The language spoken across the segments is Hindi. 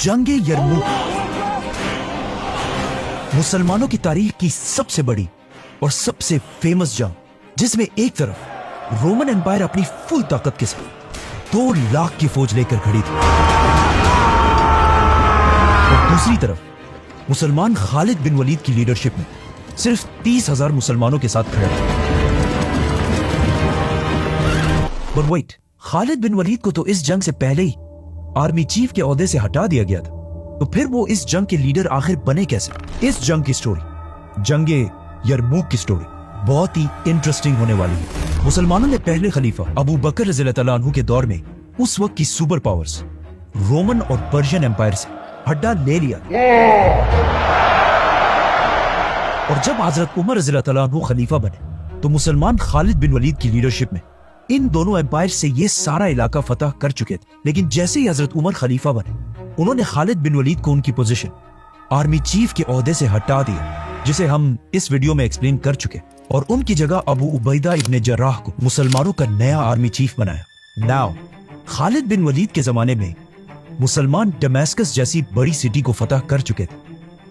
जंगे यरमूक मुसलमानों की तारीख की सबसे बड़ी और सबसे फेमस जंग, जिसमें एक तरफ रोमन एम्पायर अपनी फुल ताकत के साथ 2 लाख की फौज लेकर खड़ी थी और दूसरी तरफ मुसलमान खालिद बिन वलीद की लीडरशिप में सिर्फ 30,000 मुसलमानों के साथ खड़े थे। But wait, Khalid bin Walid को तो इस जंग से पहले ही आर्मी चीफ के ओहदे से हटा दिया गया था, तो फिर वो इस जंग के लीडर आखिर बने कैसे? इस जंग की स्टोरी, जंगे यरमूक की स्टोरी, बहुत ही इंटरेस्टिंग होने वाली है। मुसलमानों ने पहले खलीफा अबू बकर रज़ियल्लाहु अन्हु के दौर में उस वक्त की सुपर पावर्स रोमन और पर्शियन एम्पायर से हड्डा ले लिया और जब हजरत उमर रज़ियल्लाहु अन्हु खलीफा बने तो मुसलमान खालिद बिन वलीद की लीडरशिप में इन दोनों एम्पायर से ये सारा इलाका फतह कर चुके थे। लेकिन जैसे ही हजरत उमर खलीफा बने, उन्होंने खालिद बिन वलीद को उनकी पोजीशन आर्मी चीफ के ओहदे से हटा दिया, जिसे हम इस वीडियो में एक्सप्लेन कर चुके, और उनकी जगह अबू उबैदा इब्ने जर्राह को मुसलमानों का नया आर्मी चीफ बनाया। नाउ खालिद बिन वलीद के जमाने में मुसलमान दमास्कस जैसी बड़ी सिटी को फतह कर चुके थे।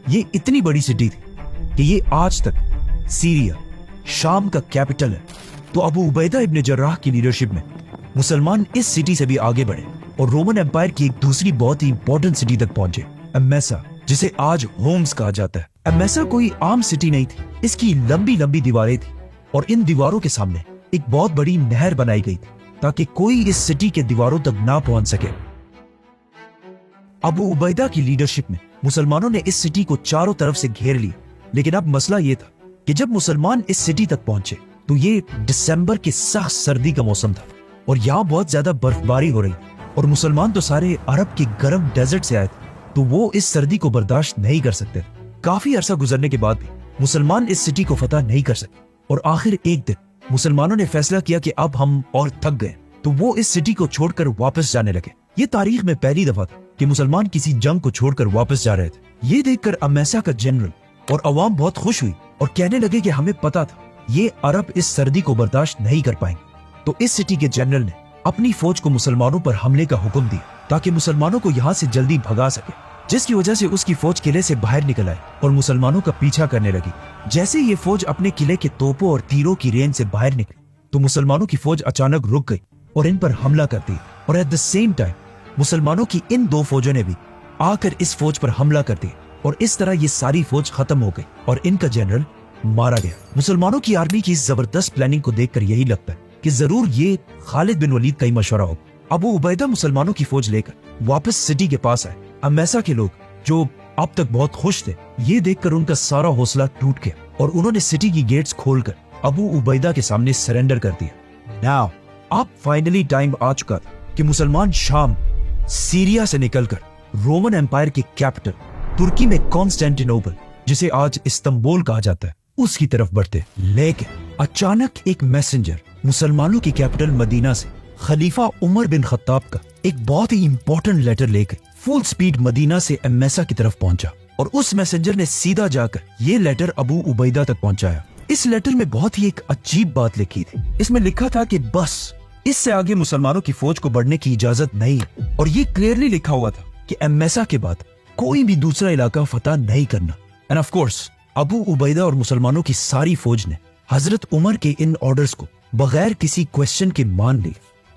ये इतनी बड़ी सिटी थी कि ये आज तक सीरिया, शाम का कैपिटल है। तो अबू उबैदा इब्ने जर्राह की लीडरशिप में मुसलमान इस सिटी से भी आगे बढ़े और रोमन एम्पायर की एक दूसरी बहुत ही इंपॉर्टेंट सिटी तक पहुंचे, एमेसा, जिसे आज होम्स कहा जाता है। एमेसा कोई आम सिटी नहीं थी, इसकी लंबी लंबी दीवारें थी और इन दीवारों के सामने एक बहुत बड़ी नहर बनाई गई थी ताकि कोई इस सिटी के दीवारों तक ना पहुंच सके। अबू उबैदा की लीडरशिप में मुसलमानों ने इस सिटी को चारों तरफ से घेर लिया। लेकिन अब मसला ये था कि जब मुसलमान इस सिटी तक पहुंचे तो ये दिसंबर की सख्त सर्दी का मौसम था और यहाँ बहुत ज्यादा बर्फबारी हो रही, और मुसलमान तो सारे अरब के गर्म डेजर्ट से आए थे, तो वो इस सर्दी को बर्दाश्त नहीं कर सकते। काफी अरसा गुजरने के बाद भी मुसलमान इस सिटी को फतह नहीं कर सके और आखिर एक दिन मुसलमानों ने फैसला किया कि अब हम और थक गए, तो वो इस सिटी को छोड़कर वापस जाने लगे। ये तारीख में पहली दफा था कि मुसलमान किसी जंग को छोड़कर वापस जा रहे थे। ये देखकर अमेसा का जनरल और अवाम बहुत खुश हुई और कहने लगे कि हमें पता था ये अरब इस सर्दी को बर्दाश्त नहीं कर पाएंगे। तो इस सिटी के जनरल ने अपनी फौज को मुसलमानों पर हमले का हुक्म दिया ताकि मुसलमानों को यहाँ से जल्दी भगा सके, जिसकी वजह से उसकी फौज किले से बाहर निकल आई और मुसलमानों का पीछा करने लगी। जैसे ये फौज अपने किले के तोपों और तीरों की रेंज से बाहर निकली तो मुसलमानों की फौज अचानक रुक गई और इन पर हमला कर दी, और एट द सेम टाइम मुसलमानों की इन 2 फौजों ने भी आकर इस फौज पर हमला कर दिया और इस तरह ये सारी फौज खत्म हो गई और इनका जनरल मारा गया। मुसलमानों की आर्मी की इस जबरदस्त प्लानिंग को देखकर यही लगता है कि जरूर ये खालिद बिन वलीद का ही मशवरा हो। अबू उबैदा मुसलमानों की फौज लेकर वापस सिटी के पास आए। अमेसा के लोग जो अब तक बहुत खुश थे, ये देखकर उनका सारा हौसला टूट गया और उन्होंने सिटी की गेट्स खोलकर अबू उबैदा के सामने सरेंडर कर दिया। नाउ अब फाइनली टाइम आ चुका था कि मुसलमान शाम, सीरिया से निकलकर रोमन एम्पायर के कैपिटल तुर्की में कॉन्स्टेंटिनोपल, जिसे आज इस्तांबुल कहा जाता है, उसकी तरफ बढ़ते। लेकिन अचानक एक मैसेंजर मुसलमानों की कैपिटल मदीना से खलीफा उमर बिन खत्ताब का एक बहुत ही इंपॉर्टेंट लेटर लेकर फुल स्पीड मदीना से एमेसा की तरफ पहुंचा और उस मैसेंजर ने सीधा जाकर ये लेटर अबू उबैदा तक पहुंचाया। इस लेटर में बहुत ही एक अजीब बात लिखी थी। इसमें लिखा था कि बस इससे आगे मुसलमानों की फौज को बढ़ने की इजाजत नहीं, और ये क्लियरली लिखा हुआ था कि एमेसा के बाद कोई भी दूसरा इलाका फतह नहीं करना। End of course Abu Ubaida और मुसलमानों की सारी फौज ने हजरत उमर के इन ऑर्डर्स को बगैर किसी क्वेश्चन के मान ली।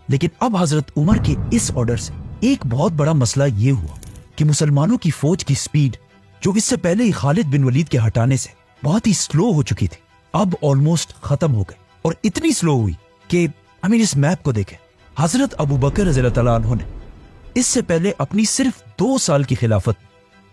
लेकिन अब हजरत उमर के इस ऑर्डर से एक बहुत बड़ा मसला ये हुआ कि मुसलमानों की फौज की स्पीड, जो इससे पहले ही खालिद बिन वलीद के हटाने से बहुत ही स्लो हो चुकी थी, अब ऑलमोस्ट खत्म हो गई, और इतनी स्लो हुई कि इस मैप को देखें। हजरत अबू बकर रज़ियल्लाहु अन्हु ने इससे पहले अपनी सिर्फ 2 साल की खिलाफत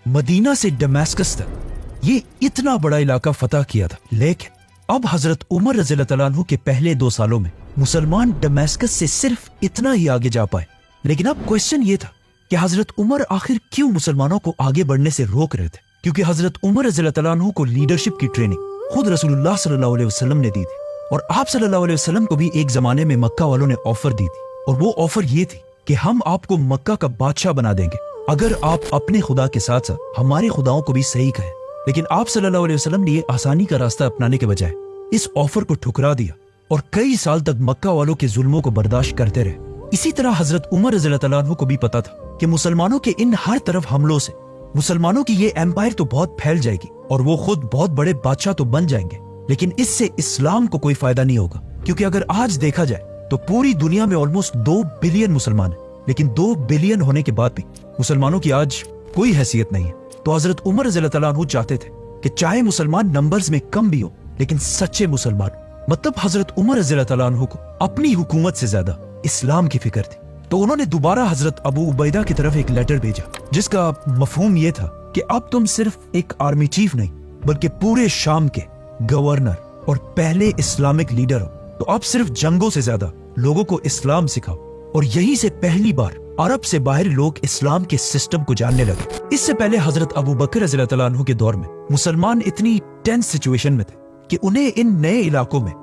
मदीना से दमास्कस तक ये इतना बड़ा इलाका फतह किया था। लेकिन अब हजरत उमर रज़ियल्लाहु अन्हु के पहले 2 सालों में मुसलमान दमास्कस से सिर्फ इतना ही आगे जा पाए। लेकिन अब क्वेश्चन ये था कि हजरत उमर आखिर क्यों मुसलमानों को आगे बढ़ने से रोक रहे थे, क्योंकि हजरत उमर रज़ियल्लाहु अन्हु को लीडरशिप की ट्रेनिंग खुद रसूलुल्लाह सल्लल्लाहु अलैहि वसल्लम ने दी थी, और आप सल्लल्लाहु अलैहि वसल्लम को भी एक जमाने में मक्का वालों ने ऑफर दी थी, और वो ऑफर ये थी कि हम आपको मक्का का बादशाह बना देंगे अगर आप अपने खुदा के साथ साथ हमारे खुदाओं को भी सही कहें। लेकिन आप सल्लल्लाहु अलैहि वसल्लम ने ये आसानी का रास्ता अपनाने के बजाय इस ऑफर को ठुकरा दिया और कई साल तक मक्का वालों के जुल्मों को बर्दाश्त करते रहे। इसी तरह हजरत उमर रज़ियल्लाहु अन्हु को भी पता था कि मुसलमानों के इन हर तरफ हमलों से मुसलमानों की ये एम्पायर तो बहुत फैल जाएगी और वो खुद बहुत बड़े बादशाह तो बन जाएंगे, लेकिन इससे इस्लाम को कोई फायदा नहीं होगा। क्योंकि अगर आज देखा जाए तो पूरी दुनिया में ऑलमोस्ट 2 बिलियन मुसलमान हैं, लेकिन 2 बिलियन होने के बाद भी मुसलमानों की आज कोई हैसियत नहीं है। तो हजरत उमर रज़ियल्लाहु तआला अन्हु चाहते थे कि चाहे मुसलमान नंबर्स में कम भी हो लेकिन सच्चे मुसलमान, मतलब हजरत उमर रज़ियल्लाहु तआला अन्हु को अपनी हुकूमत से ज्यादा इस्लाम की फिक्र थी। तो उन्होंने दोबारा हजरत अबू उबैदा की तरफ एक लेटर भेजा जिसका मफहूम यह था कि अब तुम सिर्फ एक आर्मी चीफ नहीं बल्कि पूरे शाम के गवर्नर और पहले इस्लामिक लीडर हो। तो अब सिर्फ जंगों से ज्यादा लोगों को इस्लाम सिखाओ। और यहीं से पहली बार अरब से बाहर लोग इस्लाम के सिस्टम को जानने लगे। इससे पहले हजरत अबू बकर रज़ियल्लाहु तआला अन्हु के दौर में मुसलमान इतनी टेंस सिचुएशन में थे कि उन्हें इन नए इलाकों में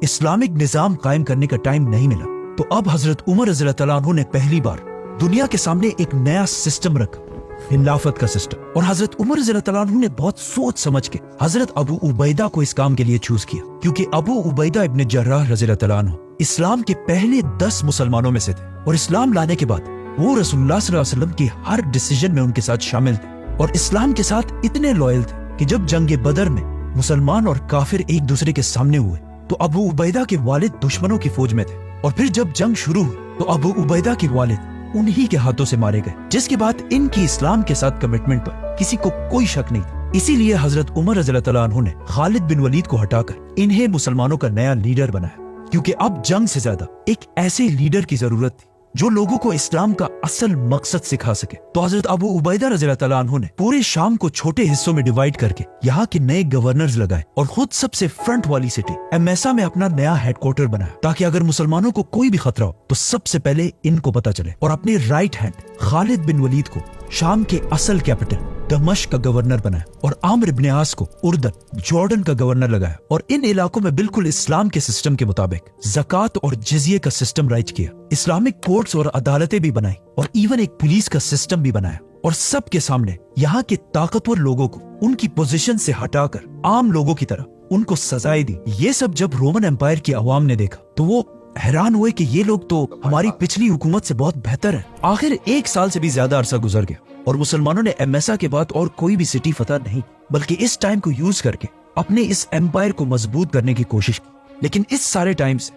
इस्लामिक निजाम कायम करने का टाइम नहीं मिला। तो अब हजरत उमर रज़ियल्लाहु तआला अन्हु ने पहली बार दुनिया के सामने एक नया सिस्टम रखा, खिलाफत का सिस्टम। और हजरत उमर रज़ियल्लाहु तआला अन्हु ने बहुत सोच समझ के हजरत अबू उबैदा को इस काम के लिए चूज किया, क्योंकि अबू उबैदा इब्न जर्राह रज़ियल्लाहु तआला अन्हु इस्लाम के पहले 10 मुसलमानों में से थे और इस्लाम लाने के बाद वो रसूलुल्लाह सल्लल्लाहु अलैहि वसल्लम की हर डिसीजन में उनके साथ शामिल थे और इस्लाम के साथ इतने लॉयल थे कि जब जंग बदर में मुसलमान और काफिर एक दूसरे के सामने हुए तो अबू उबैदा के वालिद दुश्मनों की फौज में थे और फिर जब जंग शुरू हुई तो अबू उबैदा के वालिद उन्हीं के हाथों से मारे गए, जिसके बाद इनकी इस्लाम के साथ कमिटमेंट पर किसी को कोई शक नहीं था। इसीलिए हजरत उमर रज़ियल्लाहु तआला अन्हु ने खालिद बिन वलीद को हटाकर इन्हें मुसलमानों का नया लीडर बनाया, क्योंकि अब जंग से ज्यादा एक ऐसे लीडर की जरूरत थी जो लोगों को इस्लाम का असल मकसद सिखा सके। तो हजरत अबू उबैदा रज़ियल्लाहु तआला अन्हु ने पूरे शाम को छोटे हिस्सों में डिवाइड करके यहाँ के नए गवर्नर्स लगाए और खुद सबसे फ्रंट वाली सिटी एमेसा में अपना नया हेडक्वार्टर बनाया, ताकि अगर मुसलमानों को कोई भी खतरा हो तो सबसे पहले इनको पता चले। और अपने right hand Khalid bin Walid को शाम के असल कैपिटल दमश्क का गवर्नर बनाया और आमर इब्न आस को उर्दन जॉर्डन का गवर्नर लगाया। और इन इलाकों में बिल्कुल इस्लाम के सिस्टम के मुताबिक ज़कात और जिज़िये का सिस्टम राइज किया, इस्लामिक कोर्ट्स और अदालतें भी बनाई और इवन एक पुलिस का सिस्टम भी बनाया। और सबके सामने यहाँ के ताकतवर लोगों को उनकी पोजीशन से हटाकर आम लोगों की तरह उनको सजाएं दी। ये सब जब रोमन एम्पायर की अवाम ने देखा तो वो हैरान हुए कि ये लोग तो हमारी पिछली हुकूमत से बहुत बेहतर है। आखिर 1 साल से भी ज्यादा अरसा गुजर गया और मुसलमानों ने एमेसा के बाद और कोई भी सिटी फतह नहीं बल्कि इस टाइम को यूज करके अपने इस एम्पायर को मजबूत करने की कोशिश की। लेकिन इस सारे टाइम से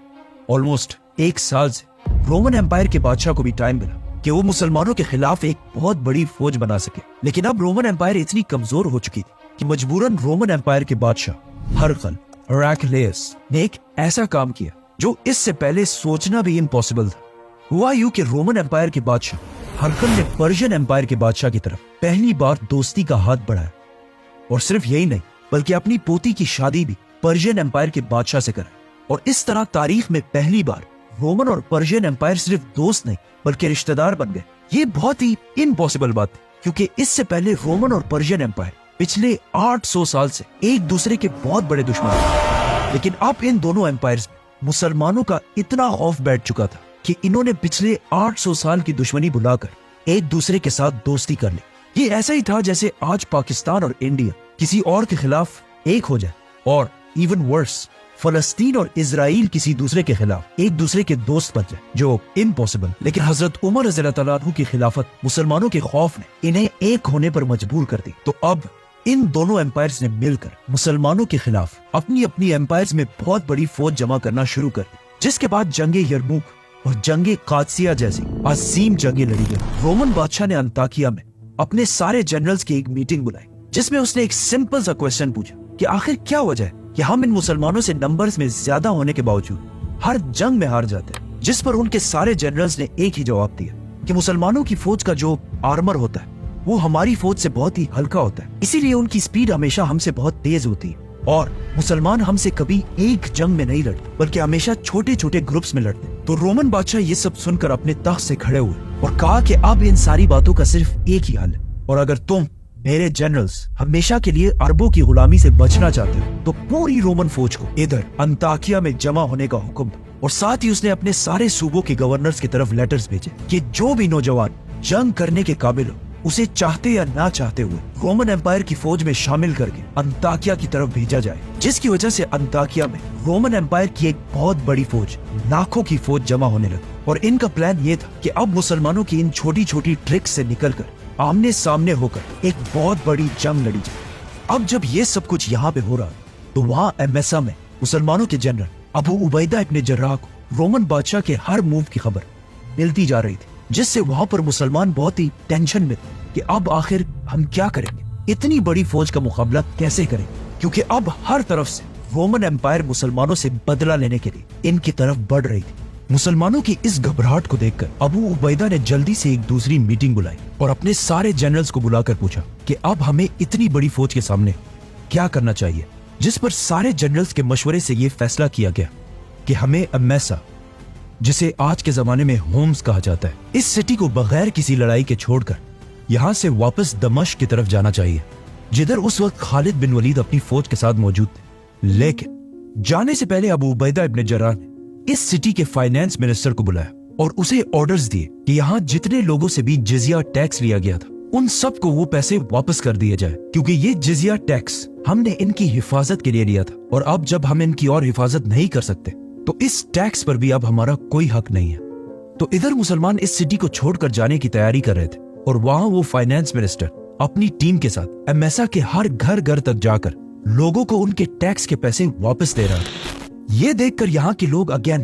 ऑलमोस्ट 1 साल से रोमन एम्पायर के बादशाह को भी टाइम मिला कि वो मुसलमानों के खिलाफ एक बहुत बड़ी फौज बना सके। लेकिन अब रोमन एम्पायर इतनी कमजोर हो चुकी थी कि मजबूरन रोमन एम्पायर के बादशाह हरकल हेराक्लियस ने एक ऐसा काम किया जो इससे पहले सोचना भी इम्पॉसिबल था। हुआ यूं कि रोमन एम्पायर के बादशाह हरकल ने पर्शियन एम्पायर के बादशाह की तरफ पहली बार दोस्ती का हाथ बढ़ाया और सिर्फ यही नहीं बल्कि अपनी पोती की शादी भी पर्शियन एम्पायर के बादशाह से कराई। और इस तरह तारीख में पहली बार रोमन और पर्शियन एम्पायर सिर्फ दोस्त नहीं बल्कि रिश्तेदार बन गए। ये बहुत ही इम्पॉसिबल बात थी, क्योंकि इससे पहले रोमन और पर्शियन एम्पायर पिछले 800 साल से एक दूसरे के बहुत बड़े दुश्मन थे। लेकिन अब इन दोनों एम्पायर्स में मुसलमानों का इतना खौफ बैठ चुका था कि इन्होंने पिछले 800 साल की दुश्मनी बुलाकर एक दूसरे के साथ दोस्ती कर ली। ये ऐसा ही था जैसे आज पाकिस्तान और इंडिया किसी और के खिलाफ एक हो जाए, और इवन वर्स फलस्तीन और इजराइल किसी दूसरे के खिलाफ एक दूसरे के दोस्त बन जाए, जो इम्पॉसिबल। लेकिन हजरत उमर रज़ियल्लाहु तआला अन्हु की खिलाफत मुसलमानों के खौफ ने इन्हें एक होने पर मजबूर कर दी। तो अब इन दोनों एम्पायर्स ने मिलकर मुसलमानों के खिलाफ अपनी अपनी एम्पायर्स में बहुत बड़ी फौज जमा करना शुरू कर दी, जिसके बाद जंगे यरमुक और जंगे कादसिया जैसी अजीम जंगें लड़ी गई। रोमन बादशाह ने अंताकिया में अपने सारे जनरल्स की एक मीटिंग बुलाई, जिसमें उसने एक सिंपल सा क्वेश्चन पूछा कि आखिर क्या वजह है कि हम इन मुसलमानों से नंबर्स में ज्यादा होने के बावजूद हर जंग में हार जाते हैं। जिस पर उनके सारे जनरल्स ने एक ही जवाब दिया कि मुसलमानों की फौज का जो आर्मर होता है वो हमारी फौज से बहुत ही हल्का होता है, इसीलिए उनकी स्पीड हमेशा हमसे बहुत तेज होती है। और मुसलमान हमसे कभी एक जंग में नहीं लड़ते बल्कि हमेशा छोटे छोटे ग्रुप्स में लड़ते। तो रोमन बादशाह ये सब सुनकर अपने तख्त से खड़े हुए और कहा कि अब इन सारी बातों का सिर्फ एक ही हल है, और अगर तुम मेरे जनरल्स हमेशा के लिए अरबों की गुलामी से बचना चाहते हो तो पूरी रोमन फौज को इधर अंताकिया में जमा होने का हुक्म दो। और साथ ही उसने अपने सारे सूबों के गवर्नर्स की तरफ लेटर्स भेजे कि जो भी नौजवान जंग करने के काबिल हो उसे चाहते या ना चाहते हुए रोमन एम्पायर की फौज में शामिल करके अंताकिया की तरफ भेजा जाए। जिसकी वजह से अंताकिया में रोमन एम्पायर की एक बहुत बड़ी फौज, लाखों की फौज जमा होने लगी। और इनका प्लान ये था कि अब मुसलमानों की इन छोटी छोटी ट्रिक्स से निकलकर आमने सामने होकर एक बहुत बड़ी जंग लड़ी जाए। अब जब ये सब कुछ यहाँ पे हो रहा तो वहाँ एमेसा में मुसलमानों के जनरल अबू उबैदा इब्न जर्राह को रोमन बादशाह के हर मूव की खबर मिलती जा रही थी, जिससे वहां पर मुसलमान बहुत ही टेंशन में थे कि अब आखिर हम क्या करेंगे, इतनी बड़ी फौज का मुकाबला कैसे करेंगे, क्योंकि अब हर तरफ से रोमन एम्पायर मुसलमानों से बदला लेने के लिए इनकी तरफ बढ़ रही थी। मुसलमानों की इस घबराहट को देखकर अबू उबैदा ने जल्दी से एक दूसरी मीटिंग बुलाई और अपने सारे जनरल्स को बुलाकर पूछा कि अब हमें इतनी बड़ी फौज के सामने क्या करना चाहिए, जिस पर सारे जनरल्स के मशवरे से यह फैसला किया गया कि हमें एमेसा, जिसे आज के जमाने में होम्स कहा जाता है, इस सिटी को बगैर किसी लड़ाई के छोड़कर यहां से वापस दमिश्क की तरफ जाना चाहिए, जिधर उस वक्त खालिद बिन वलीद अपनी फौज के साथ मौजूद थे। लेकिन जाने से पहले अबू उबैदा इब्न जर्राह ने इस सिटी के फाइनेंस मिनिस्टर को बुलाया और उसे ऑर्डर्स दिए कि यहाँ जितने लोगों से भी जिजिया टैक्स लिया गया था उन सब को वो पैसे वापस कर दिए जाए, क्योंकि ये जिजिया टैक्स हमने इनकी हिफाजत के लिए लिया था और अब जब हम इनकी और हिफाजत नहीं कर सकते तो इस टैक्स पर भी अब हमारा कोई हक नहीं है। तो इधर मुसलमान इस सिटी को छोड़कर जाने की तैयारी कर रहे थे और वहां वो फाइनेंस मिनिस्टर अपनी टीम के साथ एमेसा के हर घर घर तक जाकर लोगों को उनके टैक्स के पैसे वापस दे रहा था। ये देखकर यहाँ के लोग अगेन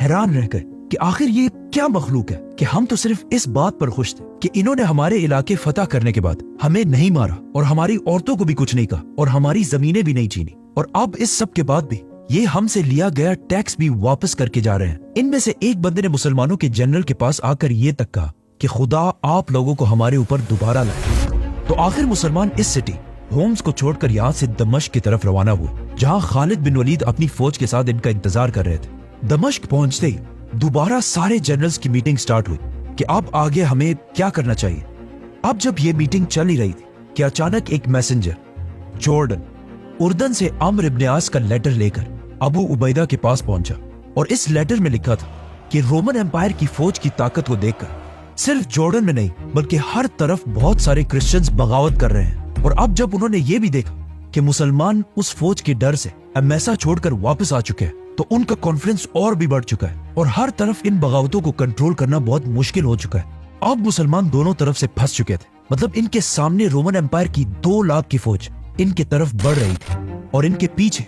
हैरान रह गए कि आखिर ये क्या मखलूक है कि हम तो सिर्फ इस बात पर खुश थे कि इन्होंने हमारे इलाके फतह करने के बाद हमें नहीं मारा और हमारी औरतों को भी कुछ नहीं कहा और हमारी जमीनें भी नहीं छीनी, और अब इस सब के बाद भी ये हमसे लिया गया टैक्स भी वापस करके जा रहे हैं। इनमें से एक बंदे ने मुसलमानों के जनरल के पास आकर ये तक कहा कि खुदा आप लोगों को हमारे ऊपर दोबारा लाए। तो आखिर मुसलमान इस सिटी होम्स को छोड़कर यहाँ से दमिश्क की तरफ रवाना हुए, जहाँ खालिद बिन वलीद अपनी फौज के साथ इनका इंतजार कर रहे थे। दमिश्क पहुंचते ही दोबारा सारे जनरल्स की मीटिंग स्टार्ट हुई कि अब आगे हमें क्या करना चाहिए। अब जब ये मीटिंग चल ही रही थी कि अचानक एक मैसेंजर जॉर्डन उर्दन से अम्र इब्न आस का लेटर लेकर अबू उबैदा के पास पहुंचा, और इस लेटर में लिखा था कि रोमन एम्पायर की फौज की ताकत को देखकर सिर्फ जॉर्डन में नहीं बल्कि हर तरफ बहुत सारे क्रिश्चियंस बगावत कर रहे हैं। और अब जब उन्होंने ये भी देखा कि मुसलमान उस फौज के डर से एमेसा छोड़कर वापस आ चुके हैं तो उनका कॉन्फिडेंस और भी बढ़ चुका है और हर तरफ इन बगावतों को कंट्रोल करना बहुत मुश्किल हो चुका है। अब मुसलमान दोनों तरफ से फंस चुके थे, मतलब इनके सामने रोमन एम्पायर की 2 लाख की फौज इनके तरफ बढ़ रही थी और इनके पीछे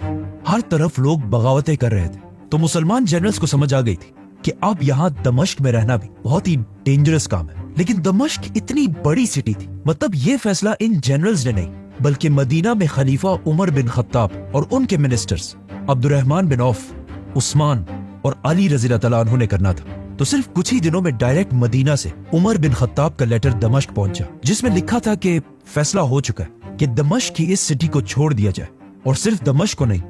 हर तरफ लोग बगावतें कर रहे थे। तो मुसलमान जनरल्स को समझ आ गई थी कि अब यहाँ दमिश्क में रहना भी बहुत ही डेंजरस काम है। लेकिन दमिश्क इतनी बड़ी सिटी थी, मतलब ये फैसला इन जनरल्स ने नहीं बल्कि मदीना में खलीफा उमर बिन खत्ताब और उनके ministers Abdurrahman bin Auf, Usman और अली रज़ी अल्लाह अन्हु ने करना था। तो सिर्फ कुछ ही दिनों में डायरेक्ट मदीना से उमर बिन खत्ताब का लेटर दमिश्क पहुंचा, जिसमें लिखा था कि फैसला हो चुका है कि दमिश्क की इस सिटी को छोड़ दिया जाए, और सिर्फ दमिश्क को नहीं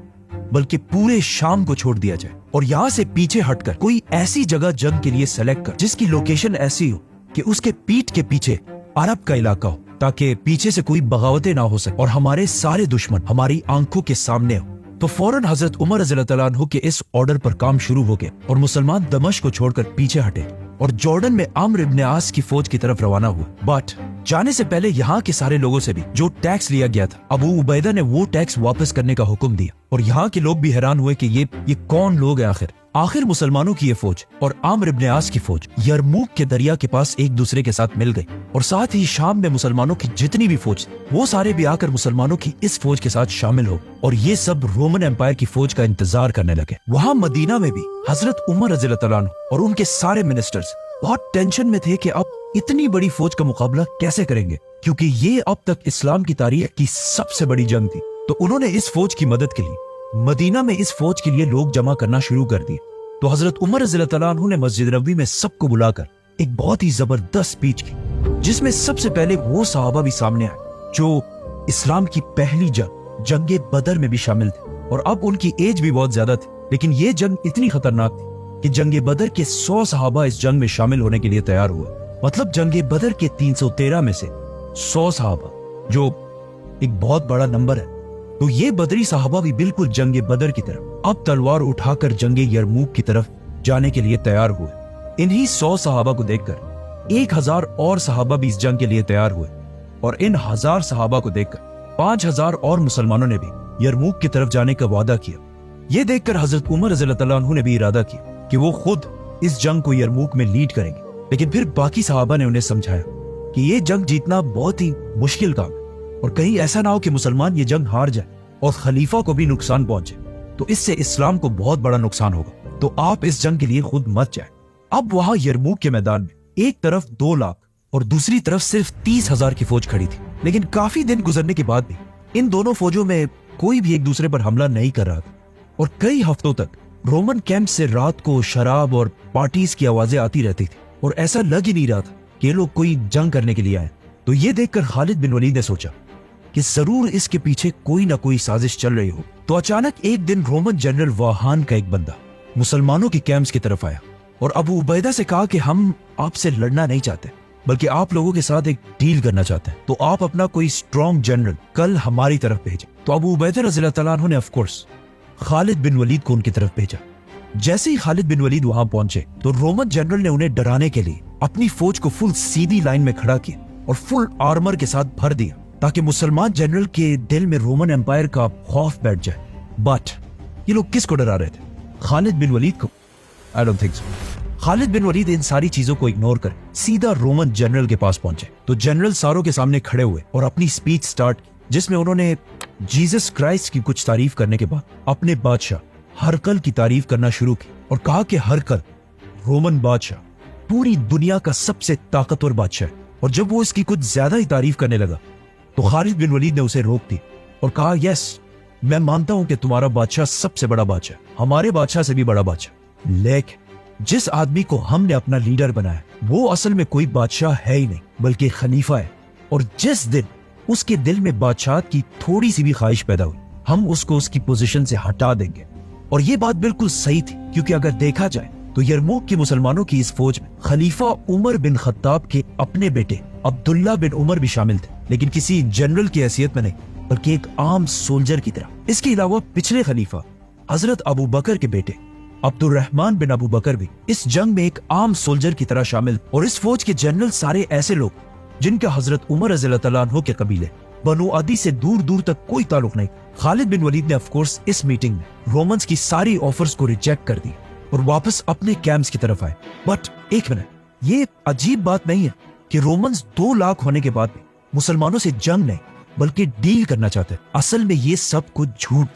बल्कि पूरे शाम को छोड़ दिया जाए और यहाँ से पीछे हटकर कोई ऐसी जगह जंग के लिए सेलेक्ट कर जिसकी लोकेशन ऐसी हो कि उसके पीठ के पीछे अरब का इलाका हो, ताकि पीछे से कोई बगावतें ना हो सके और हमारे सारे दुश्मन हमारी आंखों के सामने हो। तो फौरन हजरत उमर रज़ी अल्लाह अन्हु के इस ऑर्डर पर काम शुरू हो गया और मुसलमान दमिश्क को छोड़कर पीछे हटे और जॉर्डन में अम्र इब्न आस की फौज की तरफ रवाना हुआ। बट जाने से पहले यहाँ के सारे लोगों से भी जो टैक्स लिया गया था, अबू उबैदा ने वो टैक्स वापस करने का हुक्म दिया। और यहाँ के लोग भी हैरान हुए कि ये कौन लोग हैं आखिर मुसलमानों की ये फौज और अम्र इब्न आस की फौज यरमूक के दरिया के पास एक दूसरे के साथ मिल गई, और साथ ही शाम में मुसलमानों की जितनी भी फौज वो सारे भी आकर मुसलमानों की इस फौज के साथ शामिल हो और ये सब रोमन एम्पायर की फौज का इंतजार करने लगे। वहाँ मदीना में भी हजरत उमर रज़ी अल्लाह अन्हु और उनके सारे मिनिस्टर्स बहुत टेंशन में थे कि अब इतनी बड़ी फौज का मुकाबला कैसे करेंगे, क्योंकि ये अब तक इस्लाम की तारीख की सबसे बड़ी जंग थी। तो उन्होंने इस फौज की मदद के लिए मदीना में इस फौज के लिए लोग जमा करना शुरू कर दिए। तो हजरत उमर रज़ी अल्लाह अन्हु ने मस्जिद नबवी में सबको बुलाकर एक बहुत ही जबरदस्त स्पीच की, जिसमें सबसे पहले वो सहाबा भी सामने आए जो इस्लाम की पहली जंग बदर में भी शामिल थे, और अब उनकी एज भी बहुत ज्यादा थी। लेकिन ये जंग इतनी खतरनाक थी कि जंग बदर के 100 सहाबा इस जंग में शामिल होने के लिए तैयार हुए। मतलब जंग बदर के 313 में से 100 सहाबा, जो एक बहुत बड़ा नंबर है। तो ये बदरी सहाबा भी बिल्कुल जंग बदर की तरफ अब तलवार उठाकर जंग यरमूक की तरफ जाने के लिए तैयार हुए। इन्हीं 100 सहाबा को देखकर 1000 और सहाबा भी इस जंग के लिए तैयार हुए, और इन 1000 सहाबा को देखकर 5000 और मुसलमानों ने भी यरमूक की तरफ जाने का वादा किया। ये देखकर हजरत उमर रज़ी अल्लाह अन्हु ने भी इरादा किया कि वो खुद इस जंग को यरमूक में लीड करेंगे, लेकिन फिर बाकी सहाबा ने उन्हें समझाया कि ये जंग जीतना बहुत ही मुश्किल काम है और कहीं ऐसा ना हो कि मुसलमान ये जंग हार जाए और खलीफा को भी नुकसान पहुंचे, तो इससे इस्लाम को बहुत बड़ा नुकसान होगा, तो आप इस जंग के लिए खुद मत जाए। अब वहां यरमूक के मैदान में एक तरफ 2 लाख और दूसरी तरफ सिर्फ 30,000 की फौज खड़ी थी, लेकिन काफी दिन गुजरने के बाद भी इन दोनों फौजों में कोई भी एक दूसरे पर हमला नहीं कर रहा था और कई हफ्तों तक रोमन कैंप से रात को शराब और पार्टीज की आवाजें आती रहती थी और ऐसा लग ही नहीं रहा था कि ये लोग कोई जंग करने के लिए आए। तो ये देखकर खालिद बिन वलीद ने सोचा कि जरूर इसके पीछे कोई ना कोई साजिश चल रही हो। तो अचानक एक दिन रोमन जनरल वाहान का एक बंदा मुसलमानों के कैंप्स की तरफ आया और अबू उबैदा से कहा कि हम आपसे लड़ना नहीं चाहते, बल्कि आप लोगों के साथ एक डील करना चाहते हैं, तो आप अपना कोई स्ट्रॉन्ग जनरल कल हमारी तरफ भेजें। तो अबू उबैदा रज़ियल्लाहु तआला अन्हु ने of course Khalid bin Walid को उनकी तरफ भेजा। जैसे ही खालिद बिन वलीद वहां पहुंचे तो रोमन जनरल ने उन्हें डराने के लिए अपनी फौज को फुल सीधी लाइन में खड़ा किया और फुल आर्मर के साथ भर दिया ताकि मुसलमान जनरल के दिल में रोमन एम्पायर का खौफ बैठ जाए। बट ये लोग किसको डरा रहे थे? खालिद बिन वलीद को? I don't think so. Khalid bin Walid इन सारी चीजों को इग्नोर कर सीधा रोमन जनरल के पास पहुंचे। तो जनरल सारों के सामने खड़े हुए और अपनी स्पीच स्टार्ट की, जिसमें उन्होंने जीसस क्राइस्ट की कुछ तारीफ करने के बाद अपने बादशाह हरकल की तारीफ करना शुरू की और कहा कि हरकल रोमन बादशाह पूरी दुनिया का सबसे ताकतवर बादशाह है। और जब वो इसकी कुछ ज्यादा ही तारीफ करने लगा तो खालिद बिन वलीद ने उसे रोक दी और कहा, यस, मैं मानता हूं कि तुम्हारा बादशाह सबसे बड़ा बादशाह, हमारे बादशाह से भी बड़ा बादशाह, लेकिन जिस आदमी को हमने अपना लीडर बनाया वो असल में कोई बादशाह है ही नहीं बल्कि खलीफा है। और जिस दिन उसके दिल में बादशाह की थोड़ी सी भी ख्वाहिश पैदा हुई हम उसको उसकी पोजीशन से हटा देंगे। और ये बात बिल्कुल सही थी, क्योंकि अगर देखा जाए तो यरमूक के मुसलमानों की इस फौज में खलीफा उमर बिन खत्ताब के अपने बेटे अब्दुल्ला बिन उमर भी शामिल थे, लेकिन किसी जनरल की हैसियत में नहीं बल्कि एक आम सोल्जर की तरह। इसके अलावा पिछले खलीफा हजरत अबू बकर के बेटे अब्दुर्रहमान बिन अबू बकर भी इस जंग में एक आम सोल्जर की तरह शामिल। और इस फौज के जनरल सारे ऐसे लोग जिनका हजरत उमर रज़ियल्लाहु तआला अन्हु के कबीले बनु अदी से दूर दूर तक कोई ताल्लुक नहीं। खालिद बिन वलीद ने ऑफ कोर्स इस मीटिंग में रोमन्स की सारी ऑफर्स को रिजेक्ट कर दी और वापस अपने कैंप्स की तरफ आए। बट एक मिनट, ये अजीब बात नहीं है कि रोमन्स 2 लाख होने के बाद भी मुसलमानों से जंग नहीं बल्कि डील करना चाहते। असल में ये सब कुछ झूठ।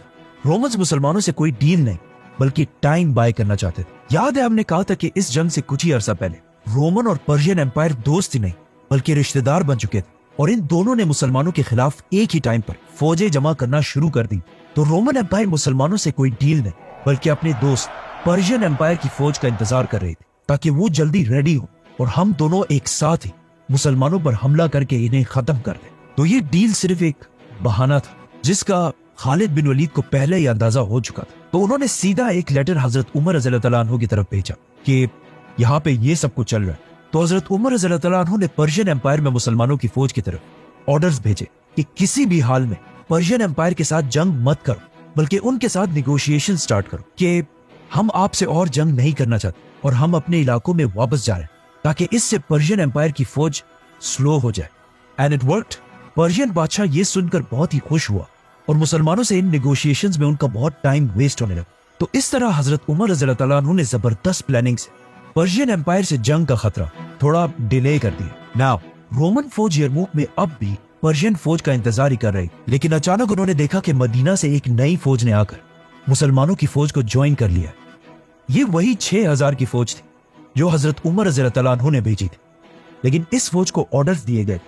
रोमन्स मुसलमानों से कोई डील नहीं बल्कि टाइम बाय करना चाहते थे। याद है हमने कहा था कि इस जंग से कुछ ही अरसा पहले रोमन और पर्शियन एम्पायर दोस्त ही नहीं बल्कि रिश्तेदार बन चुके थे और इन दोनों ने मुसलमानों के खिलाफ एक ही टाइम पर फौजें जमा करना शुरू कर दी। तो रोमन एम्पायर मुसलमानों से कोई डील नहीं बल्कि अपने दोस्त पर्शियन एम्पायर की फौज का इंतजार कर रही थी ताकि वो जल्दी रेडी हो और हम दोनों एक साथ ही मुसलमानों पर हमला करके इन्हें खत्म कर दें। तो ये डील सिर्फ एक बहाना था जिसका खालिद बिन वलीद को पहले ही अंदाजा हो चुका था। तो उन्होंने सीधा एक लेटर हजरत उमर रज़ियल्लाहु तआला अन्हु की तरफ भेजा कि यहाँ पे ये सब कुछ चल रहा है। तो हजरत उमर रज़ियल्लाहु तआला अन्हु ने पर्शियन एम्पायर में मुसलमानों की फौज की तरफ ऑर्डर्स भेजे कि किसी भी हाल में पर्शियन एम्पायर के साथ जंग मत करो बल्कि उनके साथ निगोशिएशन स्टार्ट करो कि हम आपसे और जंग नहीं करना चाहते और हम अपने इलाकों में वापस जा रहे हैं ताकि इससे पर्शियन एम्पायर की फौज स्लो हो जाए। And it worked. पर्शियन बादशाह ये सुनकर बहुत ही खुश हुआ और मुसलमानों से इन निगोशिएशंस में उनका बहुत टाइम वेस्ट होने लगा। तो इस तरह हजरत उमर रज़ियल्लाहु तआला अन्हु ने जबरदस्त प्लानिंग से पर्शियन एम्पायर से जंग का खतरा थोड़ा डिले कर दिया। नाउ रोमन फौज यरमूक में अब भी पर्शियन फौज का इंतजार ही कर रही, लेकिन अचानक उन्होंने देखा कि मदीना से एक नई फौज ने आकर मुसलमानों की फौज को ज्वाइन कर लिया। ये वही 6000 की फौज थी जो हजरत उमर रज़ियल्लाहु तआला अन्हु ने भेजी थी, लेकिन इस फौज को ऑर्डर्स दिए गए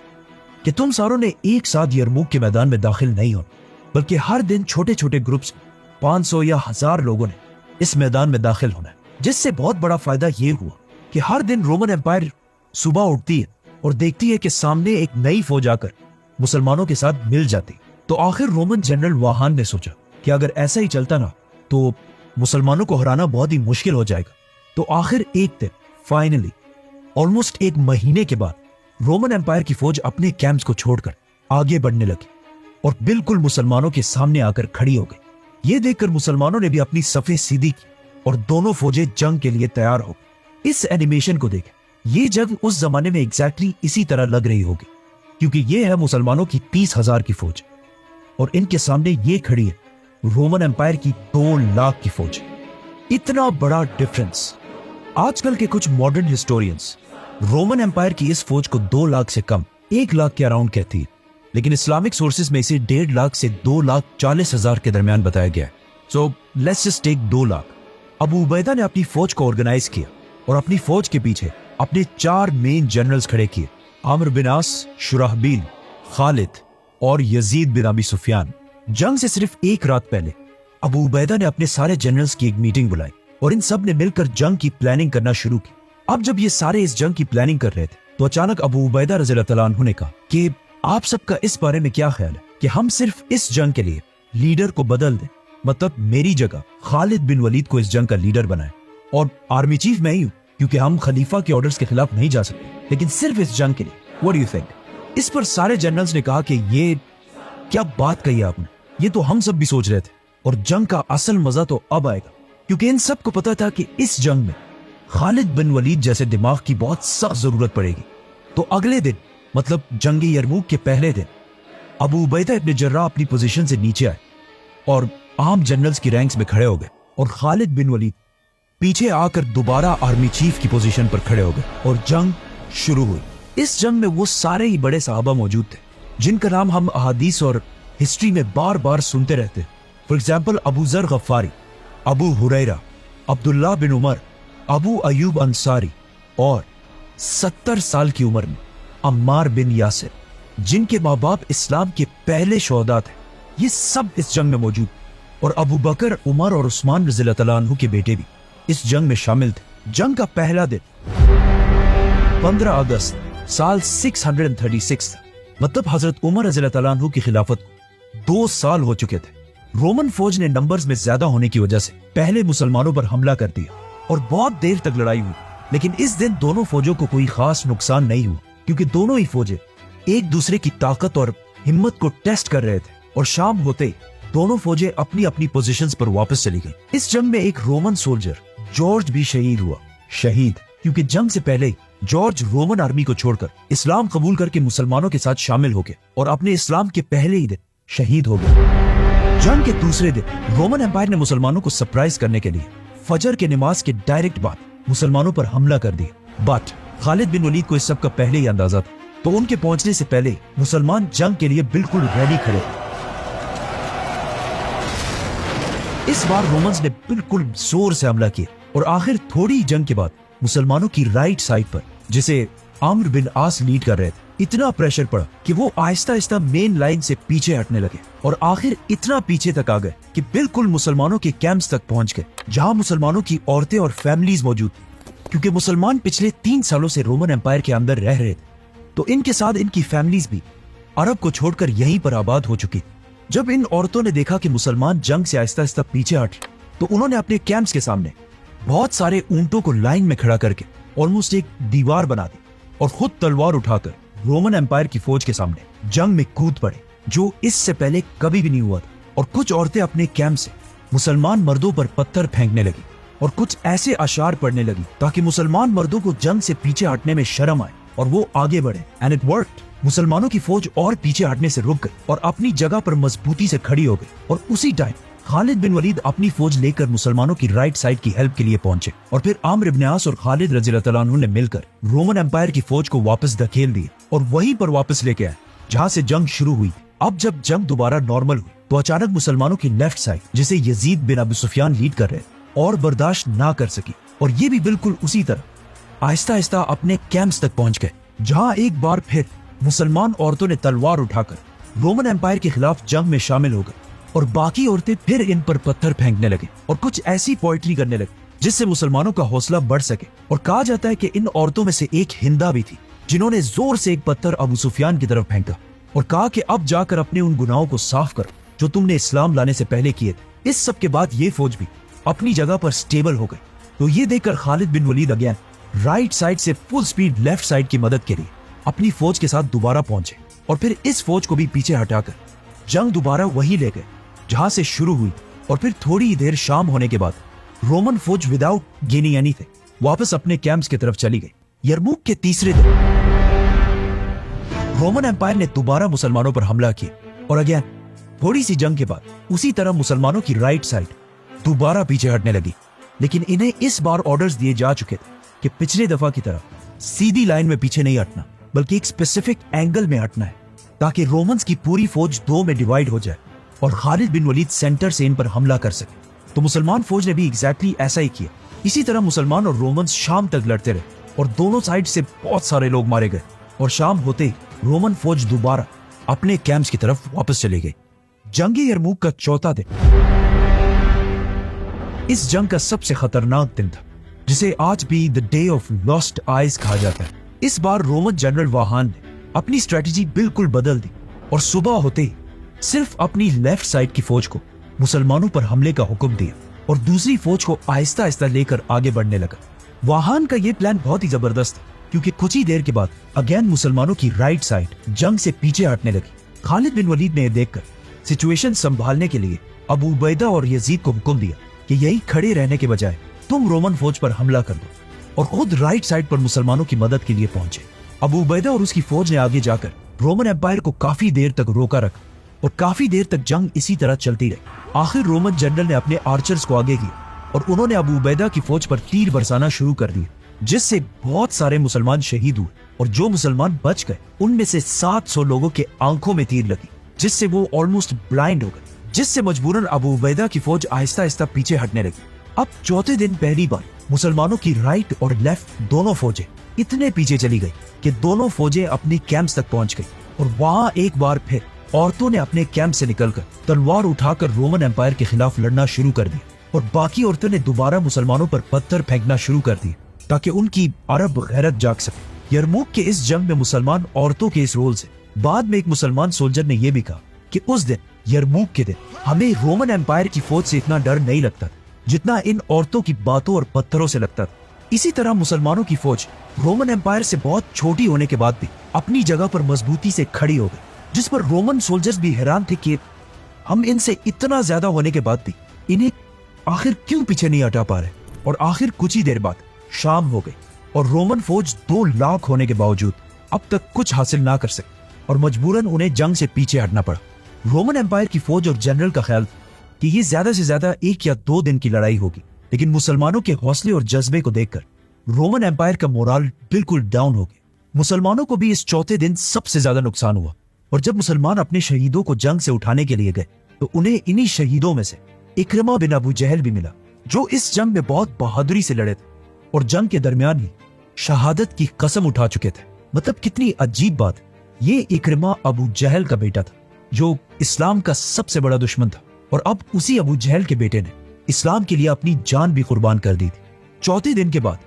कि तुम सारों ने एक साथ यरमूक के मैदान में दाखिल नहीं होना बल्कि हर दिन छोटे छोटे ग्रुप्स 500 या 1000 लोगों ने इस मैदान में दाखिल होना है। जिससे बहुत बड़ा फायदा ये हुआ कि हर दिन रोमन एम्पायर सुबह उठती है और देखती है कि सामने एक नई फौज आकर मुसलमानों के साथ मिल जाती। तो आखिर रोमन जनरल वाहान ने सोचा कि अगर ऐसा ही चलता ना तो मुसलमानों को हराना बहुत ही मुश्किल हो जाएगा। तो आखिर एक दिन फाइनली ऑलमोस्ट 1 महीने के बाद रोमन एम्पायर की फौज अपने कैंप्स को छोड़कर आगे बढ़ने लगी और बिल्कुल मुसलमानों के सामने आकर खड़ी हो गई। ये देखकर मुसलमानों ने भी अपनी सफेद सीधी की और दोनों फौजें जंग के लिए तैयार हो गई। इस एनिमेशन को देखें, ये जंग उस जमाने में एग्जैक्टली इसी तरह लग रही होगी क्योंकि ये है मुसलमानों की 30,000 की फौज और इनके सामने ये खड़ी है रोमन एम्पायर की 2 लाख की फौज। इतना बड़ा डिफरेंस आजकल के कुछ मॉडर्न हिस्टोरियंस रोमन एम्पायर की इस फौज को 2 लाख से कम 1 लाख के अराउंड कहती है, लेकिन इस्लामिक सोर्सेज में इसे 1.5 लाख से 2,40,000 के दरमियान बताया गया है। So let's just take 2 lakh. Abu Ubaida ने अपनी फौज को ऑर्गेनाइज किया और अपनी फौज के पीछे अपने 4 मेन जनरल्स खड़े किए, आमिर बिन आस, शुराहबील, खालिद और यजीद बिन अबी सुफियान। जंग से सिर्फ 1 रात पहले अबू उबैदा ने अपने सारे जनरल्स की एक मीटिंग बुलाई और इन सब ने मिलकर जंग की प्लानिंग करना शुरू की। अब जब ये सारे इस जंग की प्लानिंग कर रहे थे तो अचानक अबू उबैदा रज़ियल्लाहु तआला अन्हु ने कहा कि आप सबका इस बारे में क्या ख्याल है कि हम सिर्फ इस जंग के लिए लीडर को बदल दें, मतलब मेरी जगह खालिद बिन वलीद को इस जंग का लीडर बनाएं और आर्मी चीफ मैं ही हूं, क्योंकि हम खलीफा के ऑर्डर्स के खिलाफ नहीं जा सकते, लेकिन सिर्फ इस जंग के लिए। What do you think? इस पर सारे जनरल्स ने कहा कि ये क्या बात कही आपने, ये तो हम सब भी सोच रहे थे और जंग का असल मजा तो अब आएगा, क्योंकि इन सब को पता था कि इस जंग में खालिद बिन वलीद जैसे दिमाग की बहुत सख्त जरूरत पड़ेगी। तो अगले दिन, मतलब जंगी यरमूक के पहले दिन, अबू उबैदा इब्न जर्राह अपनी पोजीशन से नीचे आए और आम जनरल्स की रैंक्स में खड़े हो गए और खालिद बिन वलीद पीछे आकर दोबारा आर्मी चीफ की पोजीशन पर खड़े हो गए और जंग शुरू हुई। इस जंग में वो सारे ही बड़े सहाबा मौजूद थे जिनका नाम हम अहादीस और हिस्ट्री में बार बार सुनते रहते हैं। फॉर एग्जाम्पल अबू जर गफ्फारी, अबू हुरैरा, अब्दुल्लाह बिन उमर, अबू अयूब अंसारी और 70 साल की उम्र में अम्मार बिन यासिर, जिनके माँ बाप इस्लाम के पहले शोहदा थे, ये सब इस जंग में मौजूद। और अबू बकर, उमर और उस्मान रज़ियल्लाहु तआला अन्हु के बेटे भी इस जंग में शामिल थे। जंग का पहला दिन 15 अगस्त साल 636 था, मतलब हजरत उमर रज़ियल्लाहु तआला अन्हु की खिलाफत को 2 साल हो चुके थे। रोमन फौज ने नंबर्स में ज्यादा होने की वजह से पहले मुसलमानों पर हमला कर दिया और बहुत देर तक लड़ाई हुई, लेकिन इस दिन दोनों फौजों को कोई खास नुकसान नहीं हुआ, क्योंकि दोनों ही फौजें एक दूसरे की ताकत और हिम्मत को टेस्ट कर रहे थे। और शाम होते ही दोनों फौजें अपनी अपनी पोजीशंस पर वापस चली गई। इस जंग में एक रोमन सोल्जर जॉर्ज भी शहीद हुआ, क्योंकि जंग से पहले ही जॉर्ज रोमन आर्मी को छोड़कर इस्लाम कबूल करके मुसलमानों के साथ शामिल हो गए और अपने इस्लाम के पहले ही दिन शहीद हो गए। जंग के दूसरे दिन रोमन एम्पायर ने मुसलमानों को सरप्राइज करने के लिए फजर के नमाज के डायरेक्ट बाद मुसलमानों पर हमला कर दिया। बट खालिद बिन वलीद को इस सब का पहले ही अंदाजा था, तो उनके पहुंचने से पहले मुसलमान जंग के लिए बिल्कुल रेडी खड़े। इस बार रोमन्स ने बिल्कुल जोर से हमला किया और आखिर थोड़ी जंग के बाद मुसलमानों की राइट साइड पर, जिसे आमिर बिन आस लीड कर रहे थे, इतना प्रेशर पड़ा कि वो आहिस्ता आहिस्ता मेन लाइन से पीछे हटने लगे और आखिर इतना पीछे तक आ गए कि बिल्कुल मुसलमानों के कैंप्स तक पहुंच गए, जहां मुसलमानों की औरतें और फैमिलीज मौजूद थी। क्योंकि मुसलमान पिछले 3 सालों से रोमन एम्पायर के अंदर रह रहे थे, तो इनके साथ इनकी फैमिलीज भी अरब को छोड़कर यहीं पर आबाद हो चुकी। जब इन औरतों ने देखा कि मुसलमान जंग से आहिस्ता आहिस्ता पीछे हट, तो उन्होंने अपने कैंप्स के सामने बहुत सारे ऊंटों को लाइन में खड़ा करके ऑलमोस्ट एक दीवार बना दी और खुद तलवार उठाकर रोमन एम्पायर की फौज के सामने जंग में कूद पड़े, जो इससे पहले कभी भी नहीं हुआ था। और कुछ औरतें अपने कैंप से मुसलमान मर्दों पर पत्थर फेंकने लगी और कुछ ऐसे अशार पढ़ने लगी ताकि मुसलमान मर्दों को जंग से पीछे हटने में शर्म आए और वो आगे बढ़े। And it worked. मुसलमानों की फौज और पीछे हटने से रुक गई और अपनी जगह पर मजबूती से खड़ी हो गई। और उसी टाइम खालिद बिन वलीद अपनी फौज लेकर मुसलमानों की राइट साइड की हेल्प के लिए पहुंचे और फिर आमिर इब्न आस और खालिद रज़ियल्लाहु तआला अन्हु ने मिलकर रोमन एम्पायर की फौज को वापस धकेल दिए और वहीं पर वापस लेके आए जहां से जंग शुरू हुई। अब जब जंग दोबारा नॉर्मल हुई तो अचानक मुसलमानों की लेफ्ट साइड, जिसे यजीद बिन अबी सुफियान लीड कर रहे, और बर्दाश्त ना कर सकी और ये भी बिल्कुल उसी तरह आहिस्ता आहिस्ता अपने कैंप्स तक पहुंच गए, जहां एक बार फिर मुसलमान औरतों ने तलवार उठाकर रोमन एम्पायर के खिलाफ जंग में शामिल हो गए और बाकी औरतें फिर इन पर पत्थर फेंकने लगे और कुछ ऐसी पोएट्री करने लगे जिससे मुसलमानों का हौसला बढ़ सके। और कहा जाता है कि इन औरतों में से एक हिंदा भी थी, जिन्होंने जोर से एक पत्थर अबू सुफियान की तरफ फेंका और कहा कि अब जाकर अपने उन गुनाहों को साफ करो जो तुमने इस्लाम लाने से पहले किए थे। इस सब के बाद ये फौज भी अपनी जगह पर स्टेबल हो गई। तो ये देखकर Khalid bin Waleed again right side से फुल स्पीड लेफ्ट साइड की मदद के लिए अपनी फौज के साथ दोबारा पहुंचे और फिर इस फौज को भी पीछे हटाकर जंग दोबारा वही ले गए जहां से शुरू हुई। और फिर थोड़ी देर शाम होने के बाद रोमन फौज विदाउट गेनिंग एनीथिंग वापस अपने कैंप्स की तरफ चली गई। यरमूक के तीसरे दिन रोमन एम्पायर ने दोबारा मुसलमानों पर हमला किया और अगेन थोड़ी सी जंग के बाद उसी तरह मुसलमानों की राइट साइड दोबारा पीछे हटने लगी लेकिन इन्हें इस बार ऑर्डर्स दिए जा चुके थे कि पिछले दफा की तरह सीधी लाइन में पीछे नहीं हटना, बल्कि एक स्पेसिफिक एंगल में हटना है, ताकि रोमन्स की पूरी फौज दो में डिवाइड हो जाए और खालिद बिन वलीद सेंटर से इन पर हमला कर सके। तो मुसलमान फौज ने भी एग्जैक्टली ऐसा ही किया। इसी तरह मुसलमान और रोमन्स शाम तक लड़ते रहे और दोनों साइड से बहुत सारे लोग मारे गए और शाम होते ही रोमन फौज दोबारा अपने कैंप्स की तरफ वापस चली गई। जंग यरमुक का चौथा दिन इस जंग का सबसे खतरनाक दिन था, जिसे आज भी the day of lost eyes कहा जाता है। इस बार रोमन जनरल वाहान ने अपनी स्ट्रेटजी बिल्कुल बदल दी और सुबह होते ही सिर्फ अपनी लेफ्ट साइड की फौज को मुसलमानों पर हमले का हुक्म दिया और दूसरी फौज को आहिस्ता आहिस्ता लेकर आगे बढ़ने लगा। वाहान का यह प्लान बहुत ही जबरदस्त था, क्योंकि कुछ ही देर के बाद अगेन मुसलमानों की राइट साइड जंग से पीछे हटने लगी। खालिद बिन वलीद ने यह देखकर सिचुएशन संभालने के लिए अबू उबैदा और यजीद को हुक्म दिया कि यही खड़े रहने के बजाय तुम रोमन फौज पर हमला कर दो, और खुद राइट साइड पर मुसलमानों की मदद के लिए पहुंचे। अबू उबैदा और उसकी फौज ने आगे जाकर रोमन एम्पायर को काफी देर तक रोका रखा और काफी देर तक जंग इसी तरह चलती रही। आखिर रोमन जनरल ने अपने आर्चर्स को आगे किया और उन्होंने अबू उबैदा की फौज पर तीर बरसाना शुरू कर दिया, जिससे बहुत सारे मुसलमान शहीद हुए और जो मुसलमान बच गए उनमें से 700 लोगों के आंखों में तीर लगी, जिससे वो ऑलमोस्ट ब्लाइंड हो गए, जिससे मजबूरन अबू उबैदा की फौज आहिस्ता आहिस्ता पीछे हटने लगी। अब चौथे दिन पहली बार मुसलमानों की राइट और लेफ्ट दोनों फौजें इतने पीछे चली गई कि दोनों फौजें अपनी कैंप्स तक पहुंच गई और वहां एक बार फिर औरतों ने अपने कैंप से निकलकर तलवार उठाकर रोमन एम्पायर के खिलाफ लड़ना शुरू कर दिया और बाकी औरतों ने दोबारा मुसलमानों पर पत्थर फेंकना शुरू कर दिए ताकि उनकी अरब गैरत जाग सके। यरमुक के इस जंग में मुसलमान औरतों के इस रोल से बाद में एक मुसलमान सोल्जर ने यह भी कहा कि उस दिन यरमुक के दिन हमें रोमन एम्पायर की फौज से इतना डर नहीं लगता जितना इन औरतों की बातों और पत्थरों से लगता था। इसी तरह मुसलमानों की फौज रोमन एम्पायर से बहुत छोटी होने के बाद भी अपनी जगह पर मजबूती से खड़ी हो गई, जिस पर रोमन सोल्जर्स भी हैरान थे कि हम इनसे इतना ज्यादा होने के बाद भी इन्हें आखिर क्यों पीछे नहीं हटा पा रहे। और आखिर कुछ ही देर बाद शाम हो गई और रोमन फौज 2 लाख होने के बावजूद अब तक कुछ हासिल ना कर सकी और मजबूरन उन्हें जंग से पीछे हटना पड़ा। रोमन एम्पायर की फौज और जनरल का ख्याल था कि ये ज्यादा से ज्यादा 1 या 2 दिन की लड़ाई होगी, लेकिन मुसलमानों के हौसले और जज्बे को देखकर रोमन एम्पायर का मोराल बिल्कुल डाउन हो गया। मुसलमानों को भी इस चौथे दिन सबसे ज्यादा नुकसान हुआ और जब मुसलमान अपने शहीदों को जंग से उठाने के लिए गए तो उन्हें इन्हीं शहीदों में से इक्रमा बिन अबू जहल भी मिला, जो इस जंग में बहुत बहादुरी से लड़े थे और जंग के दरमियान ही शहादत की कसम उठा चुके थे। मतलब कितनी अजीब बात, ये इक्रमा अबू जहल का बेटा था जो इस्लाम का सबसे बड़ा दुश्मन था, और अब उसी अबू जहल के बेटे ने इस्लाम के लिए अपनी जान भी कुर्बान कर दी थी। चौथे दिन के बाद